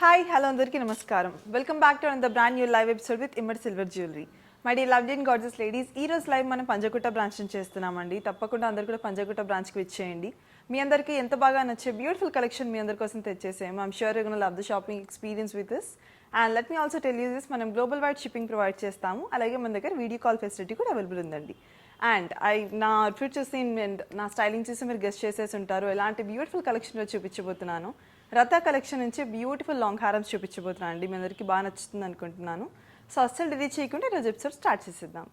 Hi hello అందరికీ నమస్కారం. Welcome back to another brand new live episode with Immadi silver jewellery. My dear lovely and gorgeous ladies, ఈ రోజు live మనం Panjagutta branch నుంచి చేస్తున్నామండి. తప్పకుండా అందరు కూడా పంజగుట్ట బ్రాంచ్కి విచ్చేయండి. మీ అందరికీ ఎంత బాగా నచ్చే బ్యూటిఫుల్ కలెక్షన్ మీ అందరి కోసం తెచ్చేసాము. I'm sure you gonna love the shopping experience with this. And let me also tell you this, మనం గ్లోబల్ వైడ్ షిప్పింగ్ ప్రొవైడ్ చేస్తాము. అలాగే మన దగ్గర వీడియో కాల్ ఫెసిలిటీ కూడా అవైలబుల్ ఉందండి. అండ్ నా అవుట్ఫిట్ చూసి నా స్టైలింగ్ చూసి మీరు గెస్ట్ చేసేసి ఉంటారు ఎలాంటి బ్యూటిఫుల్ కలెక్షన్లో చూపించబోతున్నాను. రతా కలెక్షన్ నుంచి బ్యూటిఫుల్ లాంగ్ హారమ్స్ చూపించబోతున్నాను అండి. మీ అందరికీ బాగా నచ్చుతుంది అనుకుంటున్నాను. సో అస్సలు డిలే చేయకుండా ఈరోజు ఎపిసోడ్ స్టార్ట్ చేసేద్దాం.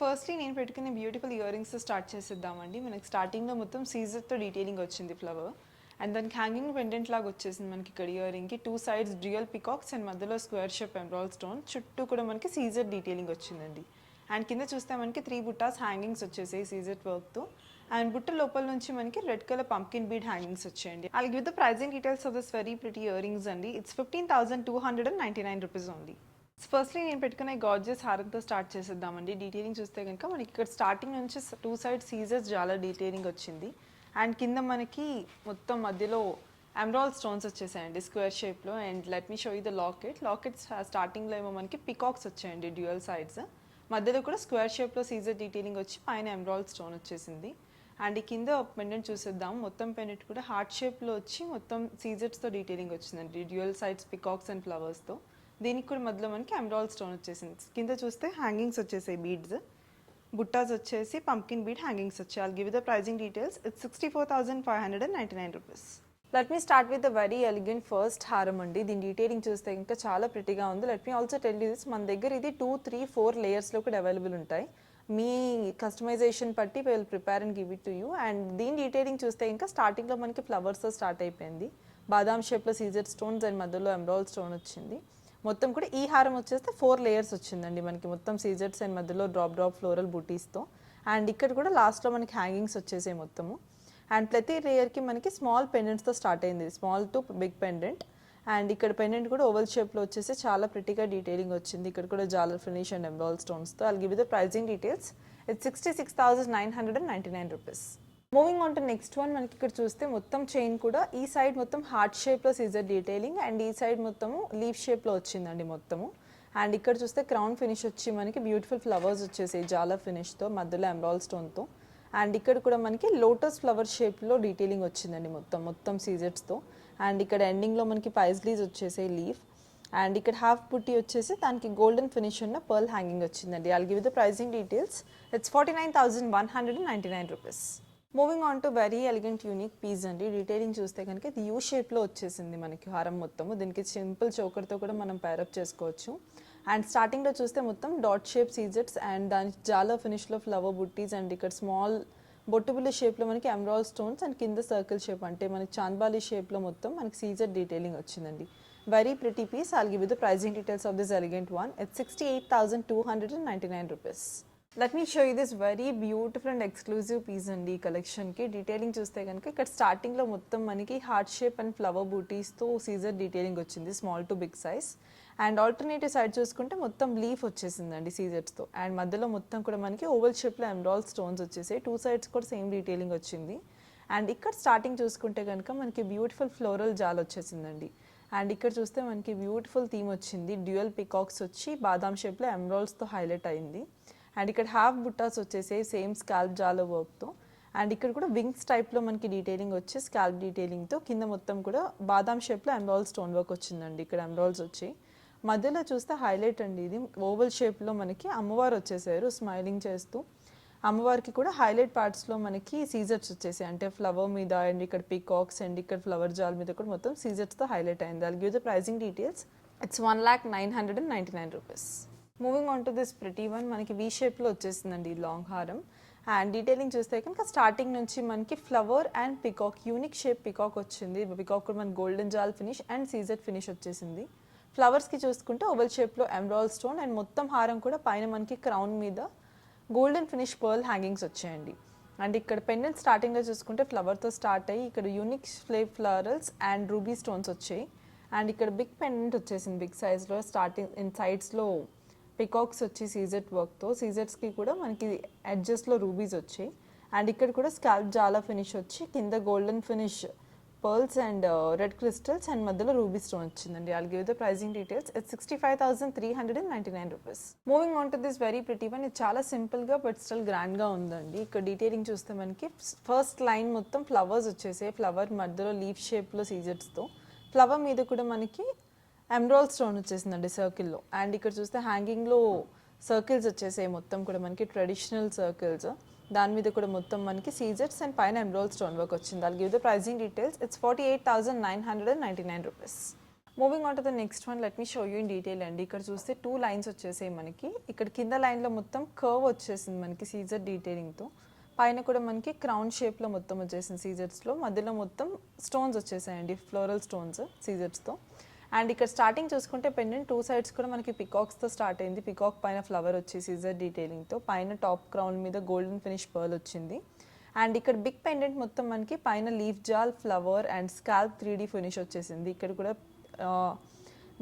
ఫస్ట్లీ నేను పెట్టుకునే బ్యూటిఫుల్ ఇయర్ రింగ్స్ స్టార్ట్ చేసేద్దామండి. మనకి స్టార్టింగ్లో మొత్తం సీజర్తో డీటెయిలింగ్ వచ్చింది ఫ్లవర్, అండ్ దానికి హ్యాంగింగ్ పెండెంట్ లాగా వచ్చేసింది మనకి ఇక్కడ ఇయర్ రింగ్కి. 2 sides డ్యూయల్ పికాక్స్ అండ్ మధ్యలో స్క్వేర్ షేప్ ఎమరాల్డ్ స్టోన్, చుట్టూ కూడా మనకి సీజర్ డీటెయిలింగ్ వచ్చిందండి. అండ్ కింద చూస్తే మనకి 3 బుట్టాస్ హ్యాంగింగ్స్ వచ్చేసాయి సీజర్ వర్క్తో. అండ్ బుట్ట లోపల నుంచి మనకి red colour pumpkin bead hangings వచ్చాయండి. I'll give the pricing details of this very pretty earrings అండి. It's 15,299 rupees only. ఫస్ట్లీ నేను పెట్టుకునే గార్జియస్ హారంతో స్టార్ట్ చేసేద్దామండి. డీటెయిలింగ్ చూస్తే కనుక మనకి ఇక్కడ స్టార్టింగ్ నుంచి 2 sides సీజర్స్ చాలా డీటెయిలింగ్ వచ్చింది. అండ్ కింద మనకి మొత్తం మధ్యలో ఎమరాల్డ్ స్టోన్స్ వచ్చేసాయండి స్క్వేర్ షేప్లో. And let me show you the locket స్టార్టింగ్లో ఏమో మనకి పికాక్స్ వచ్చాయండి డ్యూయల్ సైడ్స్, మధ్యలో కూడా స్క్వేర్ షేప్లో సీజర్ డీటెయిలింగ్ వచ్చి పైన ఎమరాల్డ్ స్టోన్ వచ్చేసింది. అండ్ ఈ కింద పెండెంట్ చూసేద్దాం. మొత్తం పెండెంట్ కూడా హార్ట్ షేప్లో వచ్చి మొత్తం సీజర్స్తో డీటెయిలింగ్ వచ్చిందండి డ్యూయల్ సైడ్స్ పికాక్స్ అండ్ ఫ్లవర్స్తో. దీనికి కూడా మధ్యలో మనకి ఎమరాల్డ్ స్టోన్ వచ్చేసింది. కింద చూస్తే హ్యాంగింగ్స్ వచ్చేసాయి బీడ్స్, బుట్టాస్ వచ్చేసి పంకిన్ బీడ్ హ్యాంగింగ్స్ వచ్చాయి. I'll give the pricing details. It's 64,599 rupees. Let me start with the very elegant first హారం అండి. దీని డీటెయిలింగ్ చూస్తే ఇంకా చాలా ప్రిటీగా ఉంది. Let me also tell you this, మన దగ్గర ఇది 2, 3, 4 లేయర్స్లో కూడా అవైలబుల్ ఉంటాయి. మీ కస్టమైజేషన్ బట్టి will prepare and give it to you. And దీని డీటెయిలింగ్ చూస్తే ఇంకా స్టార్టింగ్లో మనకి ఫ్లవర్స్తో స్టార్ట్ అయిపోయింది. బాదాం షేప్లో సీజర్ స్టోన్స్ అండ్ మధ్యలో ఎమరాల్డ్ స్టోన్ వచ్చింది. మొత్తం కూడా ఈ హారం వచ్చేస్తే 4 layers వచ్చిందండి మనకి, మొత్తం సీజర్స్ అండ్ మధ్యలో డ్రాప్ ఫ్లోరల్ బూటీస్తో. అండ్ ఇక్కడ కూడా లాస్ట్లో మనకి హ్యాంగింగ్స్ వచ్చేసాయి మొత్తము. అండ్ ప్రతి లేయర్కి మనకి స్మాల్ పెండెంట్స్తో స్టార్ట్ అయింది, small to big pendant. And ఇక్కడ పెండెంట్ కూడా ఓవల్ షేప్లో వచ్చేసి చాలా ప్రిటీగా డీటెయిలింగ్ వచ్చింది. ఇక్కడ కూడా జాలర్ ఫినిష్ అండ్ ఎమరాల్డ్ స్టోన్స్తో. I'll give the pricing details. It's 66,999 rupees. Moving on to next one, మనకి ఇక్కడ చూస్తే మొత్తం చైన్ కూడా ఈ సైడ్ మొత్తం హార్ట్ షేప్లో సీజర్ డీటెయిలింగ్ అండ్ ఈ సైడ్ మొత్తము లీఫ్ షేప్లో వచ్చిందండి మొత్తము. అండ్ ఇక్కడ చూస్తే క్రౌన్ ఫినిష్ వచ్చి మనకి బ్యూటిఫుల్ ఫ్లవర్స్ వచ్చేసాయి జాలర్ ఫినిష్తో, మధ్యలో ఎమరాల్డ్ స్టోన్తో. అండ్ ఇక్కడ కూడా మనకి లోటస్ ఫ్లవర్ షేప్లో డీటెయిలింగ్ వచ్చిందండి మొత్తం సీజర్స్తో. అండ్ ఇక్కడ ఎండింగ్లో మనకి పైస్లీస్ వచ్చేసాయి లీఫ్. అండ్ ఇక్కడ హాఫ్ బుట్టి వచ్చేసి దానికి గోల్డెన్ ఫినిష్ ఉన్న పర్ల్ హ్యాంగింగ్ వచ్చిందండి. I'll give the pricing details. It's 49,199 rupees. Moving on to very elegant unique piece అండి. డీటెయిలింగ్ చూస్తే కనుక ఇది యూ షేప్లో వచ్చేసింది మనకి హారం మొత్తము. దీనికి సింపుల్ చోకర్తో కూడా మనం పేరప్ చేసుకోవచ్చు. అండ్ స్టార్టింగ్లో చూస్తే మొత్తం డాట్ షేప్ సీజర్స్ అండ్ దాని జాలర్ ఫినిష్లో ఫ్లవర్ బుట్టీస్. అండ్ ఇక్కడ స్మాల్ బొట్టుబుల్లి షేప్లో మనకి ఎమరాల్డ్ స్టోన్స్ అండ్ కింద సర్కిల్ షేప్ అంటే మనకి చాంద్బాలి షేప్లో మొత్తం మనకి సీజర్ డీటెయిలింగ్ వచ్చిందండి. Very pretty piece. I'll give the pricing details of this elegant one. It's 68,299 rupees. Let me show you this very beautiful and exclusive piece అండి. ఈ కలెక్షన్కి డీటెయిలింగ్ చూస్తే కనుక ఇక్కడ స్టార్టింగ్లో మొత్తం మనకి హార్ట్ షేప్ అండ్ ఫ్లవర్ బూటీస్తో సీజర్ డీటెయిలింగ్ వచ్చింది, small to big size. And alternative side చూసుకుంటే మొత్తం లీఫ్ వచ్చేసిందండి సీజర్స్తో. అండ్ మధ్యలో మొత్తం కూడా మనకి ఓవల్ షేప్లో ఎమరాల్డ్ స్టోన్స్ వచ్చేసాయి. 2 sides కూడా సేమ్ డీటెయిలింగ్ వచ్చింది. అండ్ ఇక్కడ స్టార్టింగ్ చూసుకుంటే కనుక మనకి బ్యూటిఫుల్ ఫ్లోరల్ జాల్ వచ్చేసిందండి. అండ్ ఇక్కడ చూస్తే మనకి బ్యూటిఫుల్ థీమ్ వచ్చింది, డ్యూయల్ పికాక్స్ వచ్చి బాదాం షేప్లో ఎమరాల్డ్స్తో హైలైట్ అయింది. అండ్ ఇక్కడ హాఫ్ బుట్టాస్ వచ్చేసాయి సేమ్ స్కాల్ప్ జాలో వర్క్తో. అండ్ ఇక్కడ కూడా వింగ్స్ టైప్లో మనకి డీటెయిలింగ్ వచ్చి స్కాల్ప్ డీటెయిలింగ్తో కింద మొత్తం కూడా బాదాం షేప్లో ఎమరాల్డ్ స్టోన్ వర్క్ వచ్చిందండి. ఇక్కడ ఎమరాల్డ్స్ వచ్చి మధ్యలో చూస్తే హైలైట్ అండి. ఇది ఓవల్ షేప్లో మనకి అమ్మవారు వచ్చేసారు స్మైలింగ్ చేస్తూ. అమ్మవారికి కూడా హైలైట్ పార్ట్స్లో మనకి సీజర్స్ వచ్చేసాయి, అంటే ఫ్లవర్ మీద అండ్ ఇక్కడ పీకాక్స్ అండ్ ఇక్కడ ఫ్లవర్ జాల్ మీద కూడా మొత్తం సీజర్స్తో హైలైట్ అయింది. I'll give the pricing details. It's 1,0999 rupees. Moving on to this pretty one, మనకి వీ షేప్లో వచ్చేసిందండి ఈ లాంగ్ హారం. అండ్ డీటెయిలింగ్ చూస్తే కనుక స్టార్టింగ్ నుంచి మనకి flower and peacock unique shape peacock వచ్చింది. పికాక్ కూడా మనకి గోల్డెన్ జాల్ ఫినిష్ అండ్ సీజెడ్ ఫినిష్ వచ్చేసింది. ఫ్లవర్స్కి చూసుకుంటే ఓవెల్ షేప్లో ఎమరాల్డ్ స్టోన్ అండ్ మొత్తం హారం కూడా పైన మనకి క్రౌన్ మీద గోల్డెన్ ఫినిష్ పర్ల్ హ్యాంగింగ్స్ వచ్చాయండి. అండ్ ఇక్కడ పెండెంట్ స్టార్టింగ్లో చూసుకుంటే ఫ్లవర్తో స్టార్ట్ అయ్యి ఇక్కడ యూనిక్ ఫ్లేవ్ ఫ్లరల్స్ అండ్ రూబీ స్టోన్స్ వచ్చాయి. అండ్ ఇక్కడ బిగ్ పెండెంట్ వచ్చేసింది బిగ్ సైజ్లో. స్టార్టింగ్ ఇన్ సైడ్స్లో పికాక్స్ వచ్చి సీజెడ్ వర్క్తో, సీజెడ్స్కి కూడా మనకి ఎడ్జెస్లో రూబీస్ వచ్చాయి. అండ్ ఇక్కడ కూడా స్కాల్ప్ జాలా ఫినిష్ వచ్చి కింద golden finish pearls and red crystals and మధ్యలో రూబీ స్టోన్ వచ్చిందండి. I'll give the pricing details. It's 65,399 rupees. Moving on to this very pretty one. ఇది చాలా సింపుల్గా బట్ స్టిల్ గ్రాండ్గా ఉందండి. ఇక్కడ డీటెయిలింగ్ చూస్తే మనకి ఫస్ట్ లైన్ మొత్తం ఫ్లవర్స్ వచ్చేసాయి. ఫ్లవర్ మధ్యలో లీఫ్ షేప్లో సీజెడ్స్తో, ఫ్లవర్ మీద కూడా మనకి ఎమరాల్డ్ స్టోన్ వచ్చేసిందండి సర్కిల్లో. అండ్ ఇక్కడ చూస్తే హ్యాంగింగ్లో సర్కిల్స్ వచ్చేసాయి మొత్తం కూడా మనకి ట్రెడిషనల్ సర్కిల్స్. దాని మీద కూడా మొత్తం మనకి సీజెట్స్ అండ్ పైన ఎమరాల్డ్ స్టోన్ వర్క్ వచ్చింది. I'll give the pricing details. It's 48,999 rupees. Moving on to the next one, let me show you in detail అండి. ఇక్కడ చూస్తే 2 లైన్స్ వచ్చేసాయి మనకి. ఇక్కడ కింద లైన్లో మొత్తం కర్వ్ వచ్చేసింది మనకి సీజెడ్ డీటెయిలింగ్తో. పైన కూడా మనకి క్రౌన్ షేప్లో మొత్తం వచ్చేసింది సీజెట్స్లో. మధ్యలో మొత్తం స్టోన్స్ వచ్చేసాయండి, ఫ్లోరల్ స్టోన్స్ సీజెట్స్తో. అండ్ ఇక్కడ స్టార్టింగ్ చూసుకుంటే పెండెంట్ 2 సైడ్స్ కూడా మనకి పికాక్స్తో స్టార్ట్ అయింది. పికాక్ పైన ఫ్లవర్ వచ్చి సీజర్ డీటెయిలింగ్తో, పైన టాప్ క్రౌన్ మీద గోల్డెన్ ఫినిష్ పర్ల్ వచ్చింది. అండ్ ఇక్కడ బిగ్ పెండెంట్ మొత్తం మనకి పైన లీఫ్ జాల్ flower and scalp 3D finish వచ్చేసింది. ఇక్కడ కూడా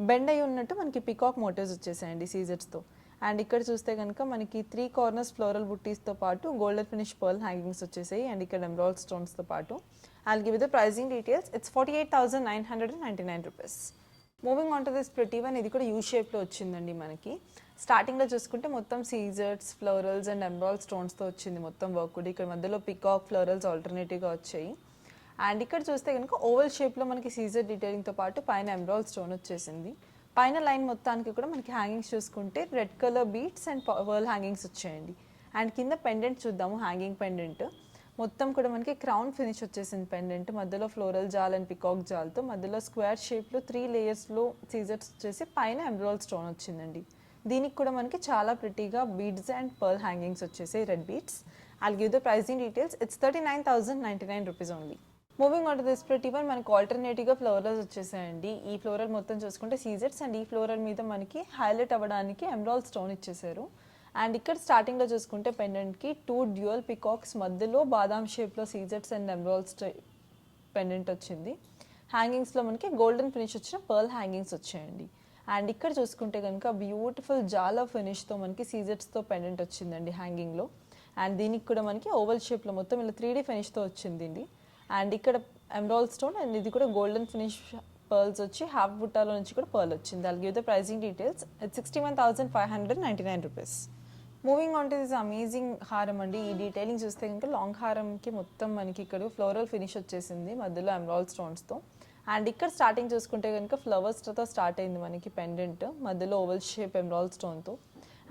బెండ్ అయి ఉన్నట్టు మనకి పికాక్ మోటివ్స్ వచ్చేసాయండి సీజర్స్తో. అండ్ ఇక్కడ చూస్తే కనుక మనకి 3 కార్నర్స్ ఫ్లోరల్ బుట్టీస్తో పాటు గోల్డెన్ ఫినిష్ పర్ల్ హ్యాంగింగ్స్ వచ్చేసాయి. అండ్ ఇక్కడ ఎమరాల్డ్ స్టోన్స్తో పాటు. I'll give you the pricing details. It's 48,999 rupees. Moving on to this pretty one. ఇది కూడా యూ షేప్లో వచ్చిందండి మనకి. స్టార్టింగ్లో చూసుకుంటే మొత్తం సీజర్స్ ఫ్లోరల్స్ అండ్ ఎమరాల్డ్ స్టోన్స్తో వచ్చింది మొత్తం వర్క్ కూడా. ఇక్కడ మధ్యలో పికాక్ ఫ్లోరల్స్ ఆల్టర్నేటివ్గా వచ్చాయి. అండ్ ఇక్కడ చూస్తే కనుక ఓవల్ షేప్లో మనకి సీజర్ డీటెయిలింగ్తో పాటు పైన ఎమరాల్డ్ స్టోన్ వచ్చేసింది. పైన లైన్ మొత్తానికి కూడా మనకి హ్యాంగింగ్స్ చూసుకుంటే red colour beads and pearl hangings వచ్చాయండి. అండ్ కింద పెండెంట్ చూద్దాము, హ్యాంగింగ్ పెండెంట్ మొత్తం కూడా మనకి క్రౌన్ ఫినిష్ వచ్చేసింది పెండెంట్. మధ్యలో ఫ్లోరల్ జాల్ అండ్ పికాక్ జాల్తో, మధ్యలో స్క్వేర్ షేప్లో 3 లేయర్స్లో సీజర్స్ వచ్చేసి పైన ఎమరాల్డ్ స్టోన్ వచ్చిందండి. దీనికి కూడా మనకి చాలా ప్రిటీగా బీడ్స్ అండ్ పర్ల్ హ్యాంగింగ్స్ వచ్చేసాయి, red beads. I'll give the pricing details. It's 39,099 rupees only. Moving on to this pretty one, మనకి ఆల్టర్నేటివ్గా ఫ్లోరల్స్ వచ్చేసాయండి. ఈ ఫ్లోరల్ మొత్తం చూసుకుంటే సీజర్స్ అండ్ ఈ ఫ్లోరల్ మీద మనకి హైలైట్ అవ్వడానికి ఎమరాల్డ్ స్టోన్ ఇచ్చేసారు. అండ్ ఇక్కడ స్టార్టింగ్లో చూసుకుంటే పెండెంట్కి 2 డ్యూయల్ పికాక్స్ మధ్యలో బాదాం షేప్లో సీజెట్స్ అండ్ ఎమరాల్డ్స్ పెండెంట్ వచ్చింది. హ్యాంగింగ్స్లో మనకి గోల్డెన్ ఫినిష్ వచ్చిన పర్ల్ హ్యాంగింగ్స్ వచ్చాయండి. అండ్ ఇక్కడ చూసుకుంటే కనుక బ్యూటిఫుల్ జాలా ఫినిష్తో మనకి సీజెట్స్తో పెండెంట్ వచ్చిందండి హ్యాంగింగ్లో. అండ్ దీనికి కూడా మనకి ఓవల్ షేప్లో మొత్తం ఇలా 3D ఫినిష్తో వచ్చింది. అండ్ ఇక్కడ ఎమరాల్డ్ స్టోన్ అండ్ ఇది కూడా గోల్డెన్ ఫినిష్ పర్ల్స్ వచ్చి హాఫ్ బుట్టాలో నుంచి కూడా పర్ల్ వచ్చింది. I'll give the pricing details. It's 61,599 rupees. Moving on to this amazing హారం అండి. ఈ డీటెయిలింగ్ చూస్తే కనుక లాంగ్ హారంకి మొత్తం మనకి ఇక్కడ ఫ్లోరల్ ఫినిష్ వచ్చేసింది మధ్యలో ఎమరాల్డ్ స్టోన్స్తో. అండ్ ఇక్కడ స్టార్టింగ్ చూసుకుంటే కనుక ఫ్లవర్స్తో స్టార్ట్ అయింది మనకి పెండెంట్, మధ్యలో ఓవల్ షేప్ ఎమరాల్డ్ స్టోన్తో.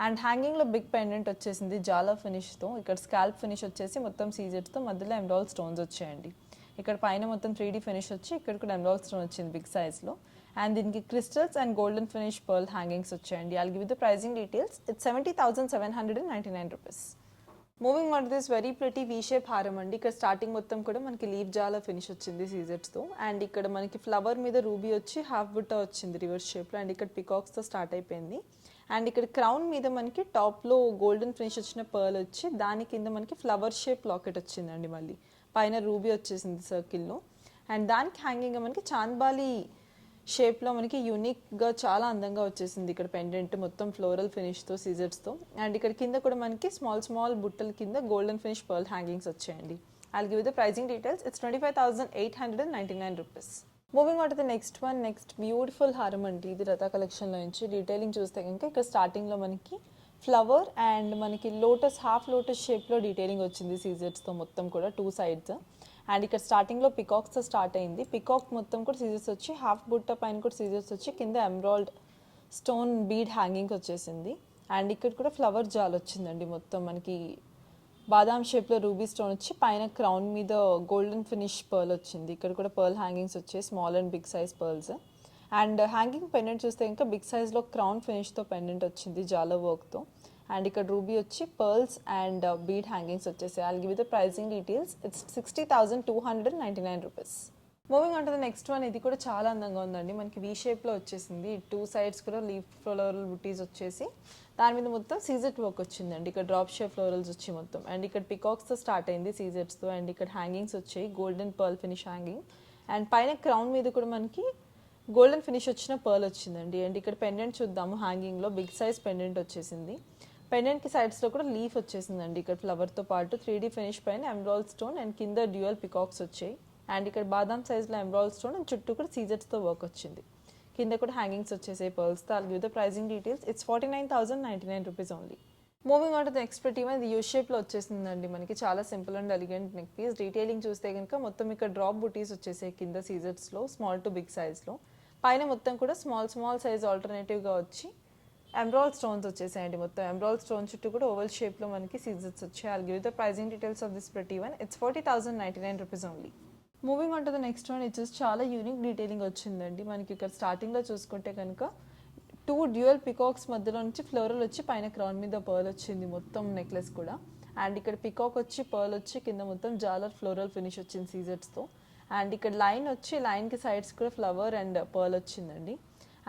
అండ్ హ్యాంగింగ్లో బిగ్ పెండెంట్ వచ్చేసింది జాలా ఫినిష్తో. ఇక్కడ స్కాల్ప్ ఫినిష్ వచ్చేసి మొత్తం సీజెట్స్తో, మధ్యలో ఎమరాల్డ్ స్టోన్స్ వచ్చాయండి. ఇక్కడ పైన మొత్తం 3D ఫినిష్ వచ్చి ఇక్కడ కూడా ఎమరాల్డ్ స్టోన్ వచ్చింది బిగ్ సైజ్లో. అండ్ దీనికి crystals and golden finish pearl hangings వచ్చాయండి. I'll give you the pricing details. It's 70,799 rupees. Moving on to this very pretty V shape హారం అండి. ఇక్కడ స్టార్టింగ్ మొత్తం కూడా మనకి లీఫ్ జాలా ఫినిష్ వచ్చింది సీజెట్స్తో. అండ్ ఇక్కడ మనకి ఫ్లవర్ మీద రూబీ వచ్చి హాఫ్ బుట్ట వచ్చింది రివర్స్ షేప్లో. అండ్ ఇక్కడ పికాక్స్తో స్టార్ట్ అయిపోయింది. అండ్ ఇక్కడ క్రౌన్ మీద మనకి టాప్లో గోల్డెన్ ఫినిష్ వచ్చిన పర్ల్ వచ్చి దాని కింద మనకి ఫ్లవర్ షేప్ లాకెట్ వచ్చిందండి. మళ్ళీ పైన రూబీ వచ్చేసింది సర్కిల్లో. అండ్ దానికి హ్యాంగింగ్ మనకి చాంద్బాలి షేప్లో మనకి యూనిక్గా చాలా అందంగా వచ్చేసింది. ఇక్కడ పెండెంట్ మొత్తం ఫ్లోరల్ ఫినిష్తో సీజర్స్తో. అండ్ ఇక్కడ కింద కూడా మనకి స్మాల్ బుట్టల కింద గోల్డెన్ ఫినిష్ పర్ల్ హ్యాంగింగ్స్ వచ్చాయండి. I'll give you the pricing details. It's 25,899 rupees. Moving on to the next one. Next beautiful హారం అండి. ఇది రథా కలెక్షన్లో నుంచి డీటెయిలింగ్ చూస్తే కనుక ఇక్కడ స్టార్టింగ్లో మనకి ఫ్లవర్ అండ్ మనకి లోటస్ హాఫ్ లోటస్ షేప్లో డీటెయిలింగ్ వచ్చింది సీజర్స్తో మొత్తం కూడా 2 sides. అండ్ ఇక్కడ స్టార్టింగ్లో పికాక్స్తో స్టార్ట్ అయింది. పికాక్ మొత్తం కూడా సీజర్స్ వచ్చి హాఫ్ బుట్ట పైన కూడా సీజర్స్ వచ్చి కింద ఎమరాల్డ్ స్టోన్ బీడ్ హ్యాంగింగ్ వచ్చేసింది. అండ్ ఇక్కడ కూడా ఫ్లవర్ జాల్ వచ్చిందండి మొత్తం మనకి బాదాం షేప్లో రూబీ స్టోన్ వచ్చి పైన క్రౌన్ మీద గోల్డెన్ ఫినిష్ పర్ల్ వచ్చింది. ఇక్కడ కూడా పర్ల్ హ్యాంగింగ్స్ వచ్చాయి, small and big size pearls. And hanging pendant చూస్తే ఇంకా బిగ్ సైజ్లో క్రౌన్ ఫినిష్తో పెండెంట్ వచ్చింది జాలా వర్క్తో. అండ్ ఇక్కడ రూబీ వచ్చి పర్ల్స్ అండ్ బీడ్ హ్యాంగింగ్స్ వచ్చేసాయి. I'll give you the pricing details. It's 60,299 rupees. Moving on to the next one. ఇది కూడా చాలా అందంగా ఉందండి. మనకి వీ షేప్లో వచ్చేసింది. 2 sides కూడా లీఫ్ ఫ్లోరల్ బుటీస్ వచ్చేసి దాని మీద మొత్తం సీజెట్ వర్క్ వచ్చిందండి. ఇక్కడ డ్రాప్ షేప్ ఫ్లోరల్స్ వచ్చి మొత్తం అండ్ ఇక్కడ పికాక్స్తో స్టార్ట్ అయింది సీజెట్స్తో. అండ్ ఇక్కడ హ్యాంగింగ్స్ వచ్చాయి golden pearl finish hanging. And పైన క్రౌన్ మీద కూడా మనకి గోల్డెన్ ఫినిష్ వచ్చిన పర్ల్ వచ్చిందండి. అండ్ ఇక్కడ పెండెంట్ చూద్దాము. హ్యాంగింగ్లో బిగ్ సైజ్ పెండెంట్ వచ్చేసింది. పెండెంట్కి సైడ్స్లో కూడా లీఫ్ వచ్చేసిందండి. ఇక్కడ ఫ్లవర్తో పాటు 3D ఫినిష్ పైన ఎమరాల్డ్ స్టోన్ అండ్ కింద డ్యూయల్ పికాక్స్ వచ్చాయి. అండ్ ఇక్కడ బాదాం సైజ్లో ఎమరాల్డ్ స్టోన్ అండ్ చుట్టూ కూడా సీజెట్స్తో వర్క్ వచ్చింది. కింద కూడా హ్యాంగింగ్స్ వచ్చేసాయి పర్ల్స్తో. I'll give the pricing details. It's 49,099 rupees only. Moving on to the next pretty ఇది యూ షేప్లో వచ్చేసిందండి. మనకి చాలా simple and elegant neck piece. Detailing చూస్తే కనుక మొత్తం ఇక్కడ డ్రాప్ బుటీస్ వచ్చేసాయి కింద సీజెట్స్లో స్మాల్ టు బిగ్ సైజ్లో. పైన మొత్తం కూడా స్మాల్ సైజ్ ఆల్టర్నేటివ్గా వచ్చి ఎమరాల్డ్ స్టోన్స్ వచ్చేసాయండి. మొత్తం ఎమరాల్డ్ స్టోన్ చుట్టూ కూడా ఓవల్ షేప్లో మనకి సీజెట్స్ వచ్చాయి. I'll give the pricing details of this pretty one. It's 40,099 rupees only. Moving on to the next one. It's చాలా యూనిక్ డీటెయిలింగ్ వచ్చిందండి. మనకి ఇక్కడ స్టార్టింగ్లో చూసుకుంటే కనుక 2 డ్యూయల్ పికాక్స్ మధ్యలో నుంచి ఫ్లోరల్ వచ్చి పైన క్రౌన్ మీద పర్ల్ వచ్చింది మొత్తం నెక్లెస్ కూడా. అండ్ ఇక్కడ పికాక్ వచ్చి పర్ల్ వచ్చి కింద మొత్తం జాలర్ ఫ్లోరల్ ఫినిష్ వచ్చింది సీజెట్స్తో. అండ్ ఇక్కడ లైన్ వచ్చి లైన్కి సైడ్స్ కూడా ఫ్లవర్ అండ్ పర్ల్ వచ్చిందండి.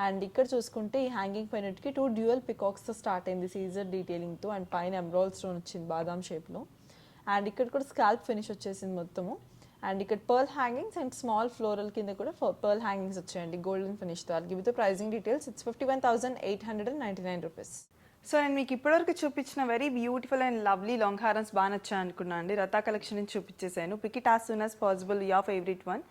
అండ్ ఇక్కడ చూసుకుంటే ఈ హ్యాంగింగ్ పైనట్కి 2 డ్యూయల్ పికాక్స్తో స్టార్ట్ అయింది సీజర్ డీటెయిలింగ్తో. అండ్ పైన ఎమరాల్డ్ స్టోన్ వచ్చింది బాదాం షేప్లో. అండ్ ఇక్కడ కూడా స్కాల్ప్ ఫినిష్ వచ్చేసింది మొత్తము. అండ్ ఇక్కడ pearl hangings and small floral కింద కూడా పర్ల్ హ్యాంగింగ్స్ వచ్చాయండి గోల్డెన్ ఫినిష్తో. I'll give the pricing details. It's 51,899 rupees. So నేను మీకు ఇప్పటివరకు చూపించిన very beautiful and lovely long హారమ్స్ బాగా నచ్చాయి అనుకున్నాను అండి. రతా కలెక్షన్ నుంచి చూపించేసాను. Pick it as soon as possible, your favourite one.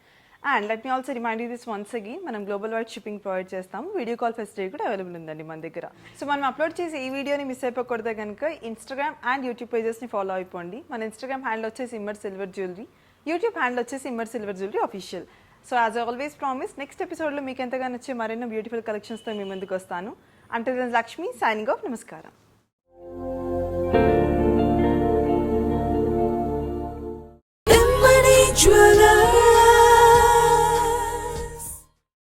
And let me also remind you this once again, మనం గ్లోబల్ వైడ్ షిప్పింగ్ ప్రొవైడ్ చేస్తాము. వీడియో కాల్ ఫెసిలిటీ కూడా అవైలబుల్ ఉందండి మన దగ్గర. సో మనం అప్లోడ్ చేసి ఈ వీడియోని మిస్ అయిపోకూడదు కనుక ఇన్స్టాగ్రామ్ అండ్ యూట్యూబ్ పేజెస్ని ఫాలో అయిపోండి. మన ఇన్స్టాగ్రామ్ హ్యాండిల్ వచ్చేసి Immer silver jewellery, YouTube handle వచ్చేసి Immer silver jewellery official. So as always promise, next ఎపిసోడ్లో మీకు ఎంతగా నచ్చే మరెన్నో బ్యూటిఫుల్ కలెక్షన్స్తో మీ ముందుకు వస్తాను. Until then Lakshmi signing off. నమస్కారం. Jewelry.